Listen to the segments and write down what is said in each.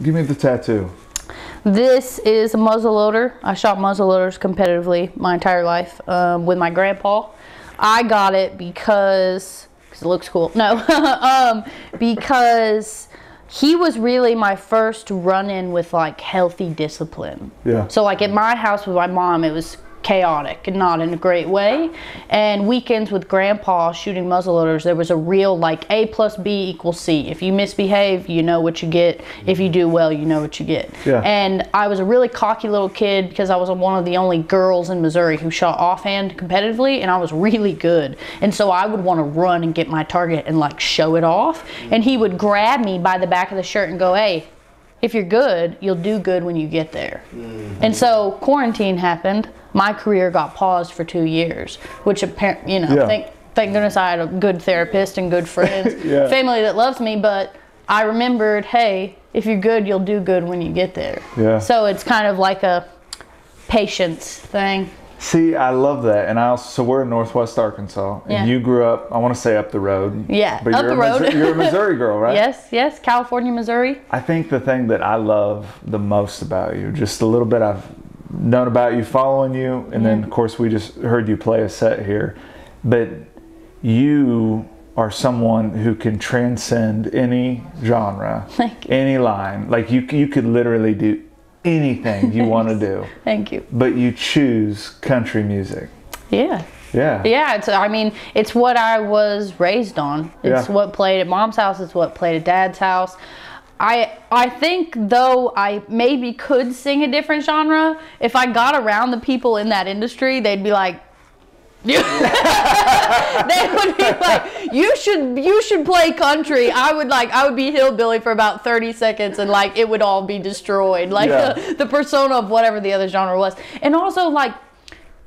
give me the tattoo. This is a muzzleloader. I shot muzzleloaders competitively my entire life with my grandpa. I got it because it looks cool. No, because he was really my first run-in with like healthy discipline. Yeah. So like at my house with my mom, it was chaotic and not in a great way. And weekends with grandpa shooting muzzleloaders, there was a real like A plus B equals C. If you misbehave, you know what you get. If you do well, you know what you get. Yeah. And I was a really cocky little kid because I was one of the only girls in Missouri who shot offhand competitively, and I was really good. And so I would want to run and get my target and like show it off. And he would grab me by the back of the shirt and go, hey, if you're good, you'll do good when you get there. And so quarantine happened. My career got paused for 2 years, which apparently, you know, thank goodness I had a good therapist and good friends, family that loves me. But I remembered, hey, if you're good, you'll do good when you get there. Yeah. So it's kind of like a patience thing. See, I love that. And so we're in Northwest Arkansas, and you grew up, I want to say up the road. Yeah, but up the road. You're a Missouri girl, right? Yes, California, Missouri. I think the thing that I love the most about you, just a little bit I've known about you, following you, and then of course we just heard you play a set here, but you are someone who can transcend any genre, any line. Like you could literally do anything you want to do. Thank you. But you choose country music. Yeah. I mean, it's what I was raised on. It's what played at mom's house. It's what played at dad's house. I think though I maybe could sing a different genre, if I got around the people in that industry, they'd be like, they would be like, you should play country. I would be hillbilly for about 30 seconds and like it would all be destroyed. Like the persona of whatever the other genre was. And also like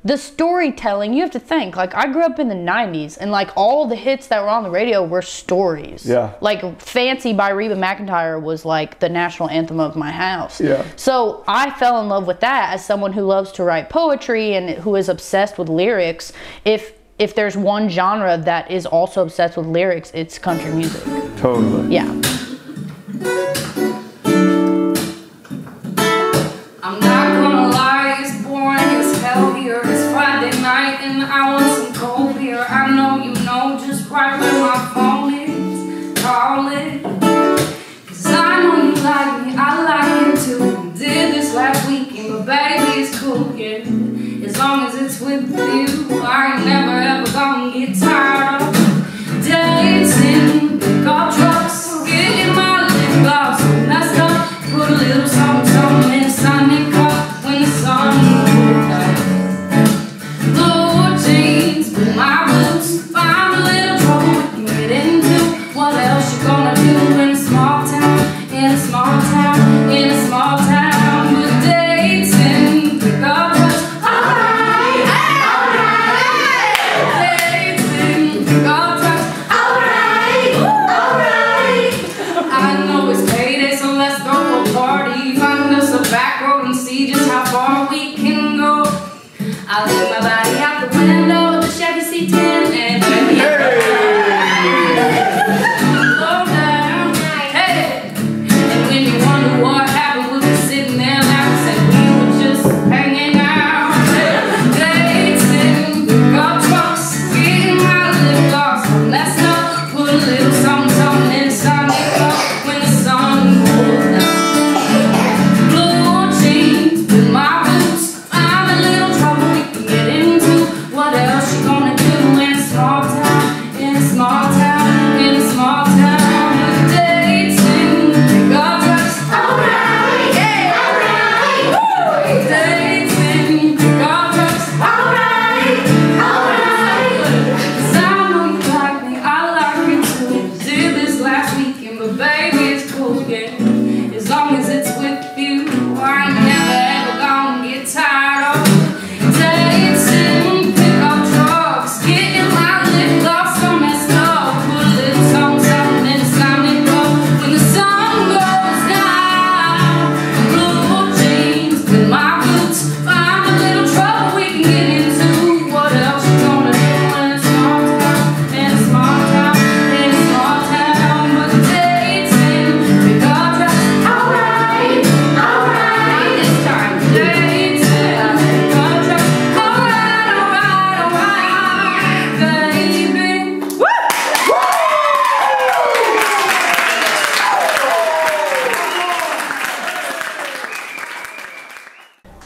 the storytelling, you have to think, like I grew up in the 90s and like all the hits that were on the radio were stories. Yeah. Like Fancy by Reba McEntire was like the national anthem of my house. Yeah. So I fell in love with that as someone who loves to write poetry and who is obsessed with lyrics. If there's one genre that is also obsessed with lyrics, it's country music. Totally. Yeah. I'm not gonna lie, it's boring as hell here. It's Friday night and I want some cold beer. I know you know just right where my phone is. Call it. Cause I know you like me, I like you too. Did this last weekend, but baby it's cool, yeah. As long as it's with you, I ain't never ever gonna get tired of dating. Pick up trucks, get in my lip gloss, let's go. Put a little something in Sunday cup when the sun goes down. Blue jeans with my boots, find a little trouble we can get into. What else you gonna do in a small town, in a small town, in a small town with dating? Pick up trucks, alright, dating. Pick up trucks, alright. I know it's payday, so let's throw a party. Find us a back road and see just how far we can go. I leave my body out the window of the Chevy C10 and slow down, hey. And when you wonder what happened, we'll be sitting there laughing, said we were just hanging out. Dating, pick up trucks, getting my lip gloss, let's go. Put a little something inside me cup when the sun goes down. Blue jeans with my boots, find a little trouble we can get into. What else you gonna do in a small town, in a small town, in a small town with dating? Pick up trucks, alright, yeah, alright. Dating, pick up trucks, alright. Cause I know you like me, I like you too. Did this last weekend, but baby it's cool, yeah. As long as it's with you, I ain't never ever gonna get tired of dating. Pick up trucks, getting my lip gloss so messed up. Put a little something in the Sunday cup when the sun goes down. Blue jeans with my boots, find a little trouble we can get into. What else you gonna do in a small town, in a small town, in a small town with dating? Pick up trucks, alright.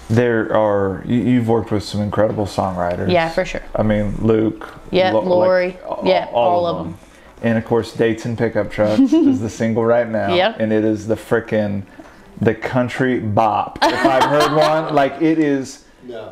you've worked with some incredible songwriters. Yeah, for sure. I mean, Luke. Yeah, Lori. Like, all of them. And of course, Dates and Pickup Trucks is the single right now. Yep. And it is the country bop. If I've heard one, like it is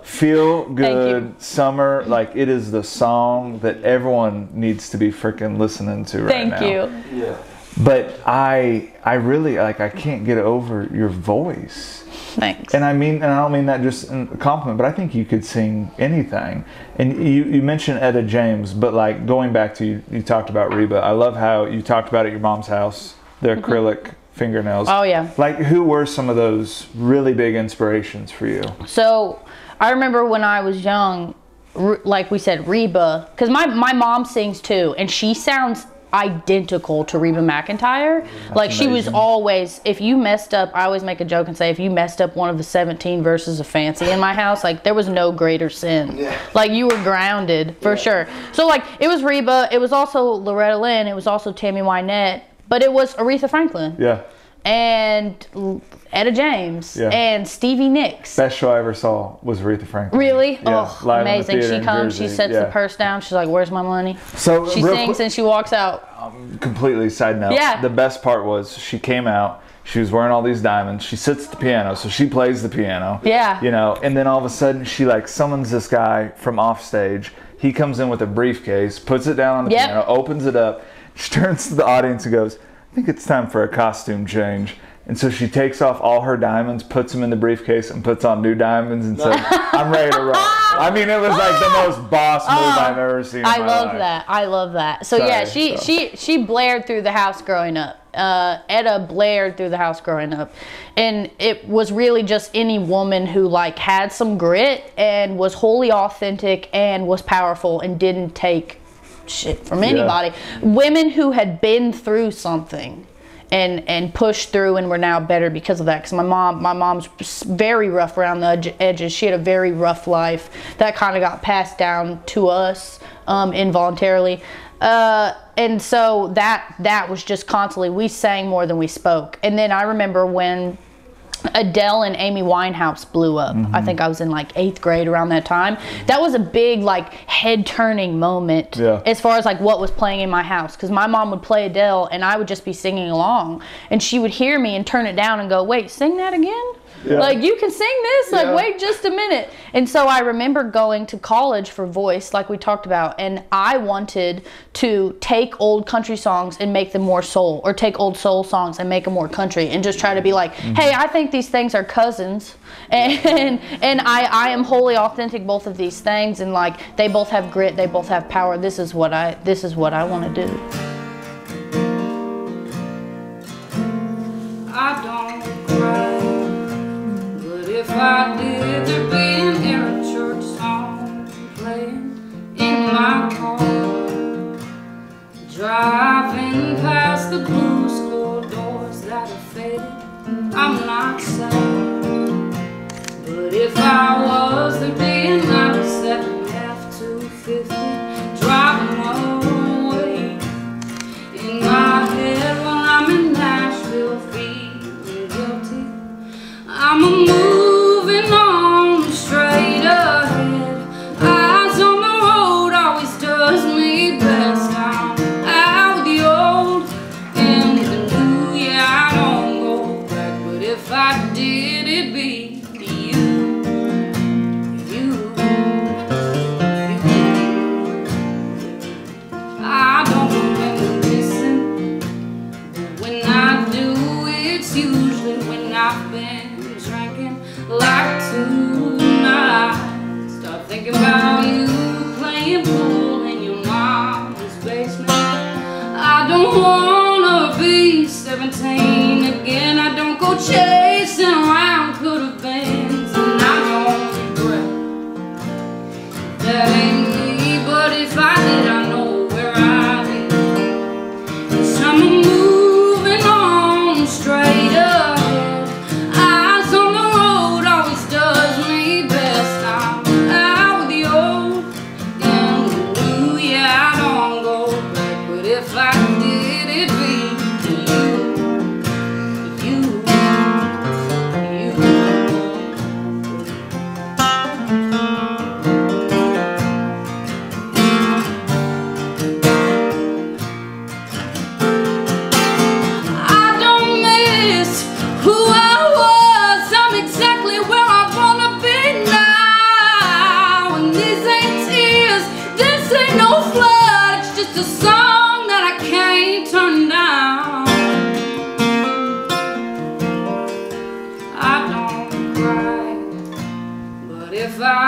feel good summer. Like it is the song that everyone needs to be freaking listening to right now. Thank you. Yeah. But I really like, I can't get over your voice. Thanks. And I don't mean that just in a compliment, but I think you could sing anything. And you mentioned Etta James, but like going back to you talked about Reba. I love how you talked about at your mom's house, the acrylic fingernails. Oh yeah. Like who were some of those really big inspirations for you? So I remember when I was young, like we said, Reba, because my mom sings too, and she sounds identical to Reba McEntire. That's like she amazing. was always, if you messed up, I always make a joke and say, if you messed up one of the 17 verses of Fancy in my house, like there was no greater sin. Yeah. Like you were grounded for sure. So like it was Reba, it was also Loretta Lynn, it was also Tammy Wynette, but it was Aretha Franklin. Yeah. And Etta James and Stevie Nicks. Best show I ever saw was Aretha Franklin. Really? Yeah. Oh, amazing. She comes, she sets the purse down, she's like, where's my money? So she sings and she walks out. Completely side note. Yeah. The best part was she came out, she was wearing all these diamonds, she sits at the piano, so she plays the piano. Yeah. You know, and then all of a sudden she like summons this guy from off stage. He comes in with a briefcase, puts it down on the piano, opens it up. She turns to the audience and goes, I think it's time for a costume change. And so she takes off all her diamonds, puts them in the briefcase, and puts on new diamonds and said, I'm ready to rock. I mean, it was like the most boss move I've ever seen in my life. I love that. So she blared through the house growing up. Etta blared through the house growing up. And it was really just any woman who like had some grit and was wholly authentic and was powerful and didn't take shit from anybody. Women who had been through something and pushed through and were now better because of that. Because my mom's very rough around the edges. She had a very rough life that kind of got passed down to us involuntarily. And so that was just constantly, we sang more than we spoke. And then I remember when Adele and Amy Winehouse blew up. I think I was in like 8th grade around that time. That was a big like head turning moment as far as like what was playing in my house, because my mom would play Adele and I would just be singing along and she would hear me and turn it down and go, wait, sing that again? Like you can sing this? Like wait just a minute. And so I remember going to college for voice like we talked about, and I wanted to take old country songs and make them more soul, or take old soul songs and make them more country, and just try to be like, hey, I think these things are cousins, and I am wholly authentic both of these things, and like they both have grit, they both have power. This is what I want to do. I don't cry, but if I did, there'd be an era church song playing in my car, driving past the blue school doors that are faded. I'm not sad, but if I was, there'd be a 97 F-250 driving away in my head while I'm in Nashville feeling guilty. I'm moving on straight ahead. Eyes on the road always does me best. I'm out with the old and the new. Yeah, I don't go back, but if I did, it'd be you. I don't remember missing, but when I do, it's usually when I've been drinking like tonight. Start thinking about you playing pool in your mom's basement. I don't wanna be 17 again. I don't go chasing around could-have beens, and I don't regret that ain't me. But if I did, I know where I'd be. 'Cause I'm moving on straight ahead. Eyes on the road always does me best. I'm out with the old and the new. Yeah, I don't go back, but if I did, it'd be you.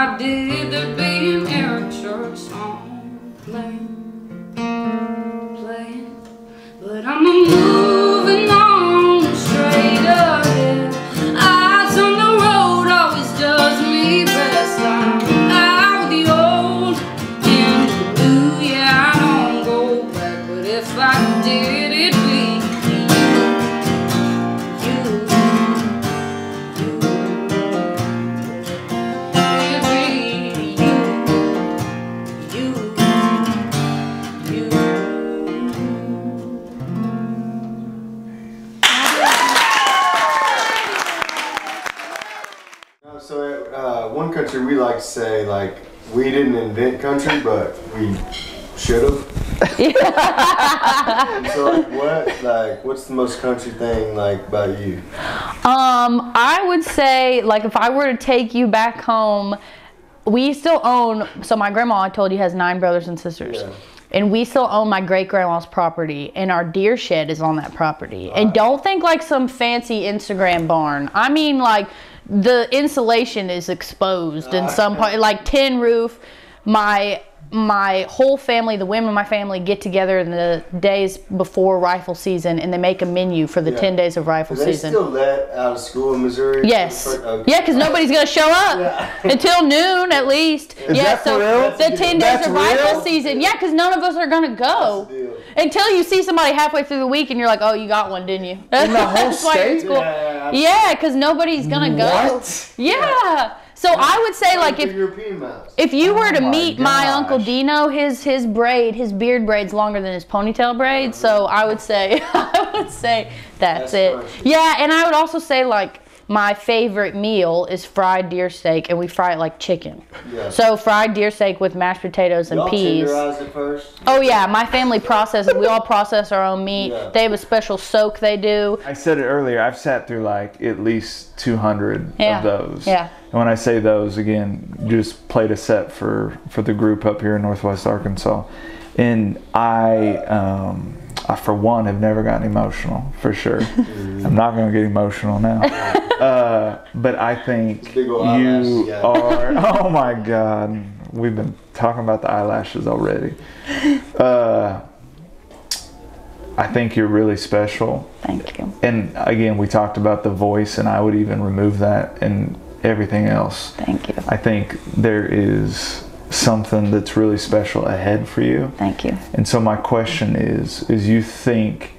I did, there'd be an Eric Church song playing. But I'm moving on straight ahead. Eyes on the road always does me best. I'm out the old and the new. Yeah, I don't go back, but if I did, it'd be one country we like to say, like, we didn't invent country, but we should have. Yeah. So, what's the most country thing, like, about you? I would say, like, if I were to take you back home, we still own, so my grandma, I told you, has 9 brothers and sisters. Yeah. And we still own my great-grandma's property, and our deer shed is on that property. And don't think like some fancy Instagram barn. I mean, like, the insulation is exposed in some part, like tin roof. My whole family, the women in my family, get together in the days before rifle season, and they make a menu for the 10 days of rifle season. They still let out of school in Missouri? Yes. Okay. Yeah, because nobody's going to show up until noon at least. Is that for real? The 10 days of rifle season. Yeah, because none of us are going to go. Until you see somebody halfway through the week and you're like, oh, you got one, didn't you? In the whole state? Yeah, because nobody's going to go. What? Yeah. So I would say, like, if you were to meet my Uncle Dino, his beard braid's longer than his ponytail braid. So I would say that's it. Funny. Yeah, and I would also say, like, my favorite meal is fried deer steak, and we fry it like chicken. Yeah. So fried deer steak with mashed potatoes and peas. Tenderize it first? Oh yeah, my family processes. We all process our own meat. Yeah. They have a special soak they do. I said it earlier. I've sat through like at least 200 of those. Yeah. And when I say those, again, just played a set for the group up here in Northwest Arkansas, and I for one have never gotten emotional, for sure. I'm not going to get emotional now. But I think you are, oh my God, we've been talking about the eyelashes already. I think you're really special. Thank you. And again, we talked about the voice, and I would even remove that and everything else. Thank you. I think there is something that's really special ahead for you. Thank you. And so my question is you think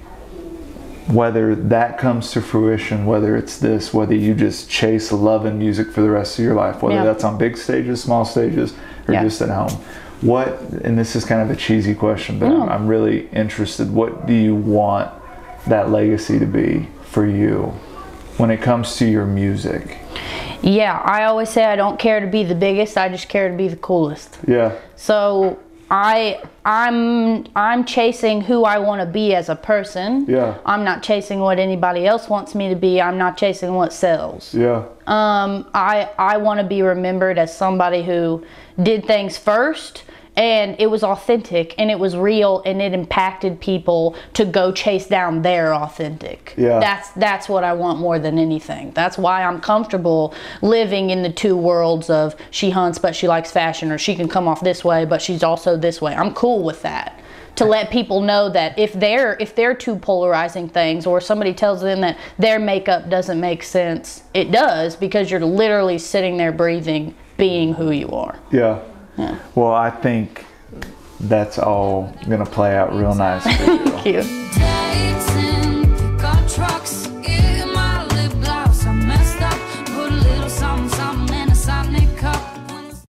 whether that comes to fruition, whether it's this, whether you just chase love and music for the rest of your life, whether that's on big stages, small stages, or just at home, what, and this is kind of a cheesy question, but I'm really interested, what do you want that legacy to be for you when it comes to your music? Yeah, I always say I don't care to be the biggest, I just care to be the coolest. Yeah. So I'm chasing who I want to be as a person. Yeah. I'm not chasing what anybody else wants me to be. I'm not chasing what sells. Yeah. I want to be remembered as somebody who did things first, and it was authentic, and it was real, and it impacted people to go chase down their authentic. Yeah. That's what I want more than anything. That's why I'm comfortable living in the two worlds of she hunts but she likes fashion, or she can come off this way but she's also this way. I'm cool with that. To let people know that if they're two polarizing things, or somebody tells them that their makeup doesn't make sense, it does, because you're literally sitting there breathing, being who you are. Yeah. Yeah. Well, I think that's all going to play out real nice. Thank you.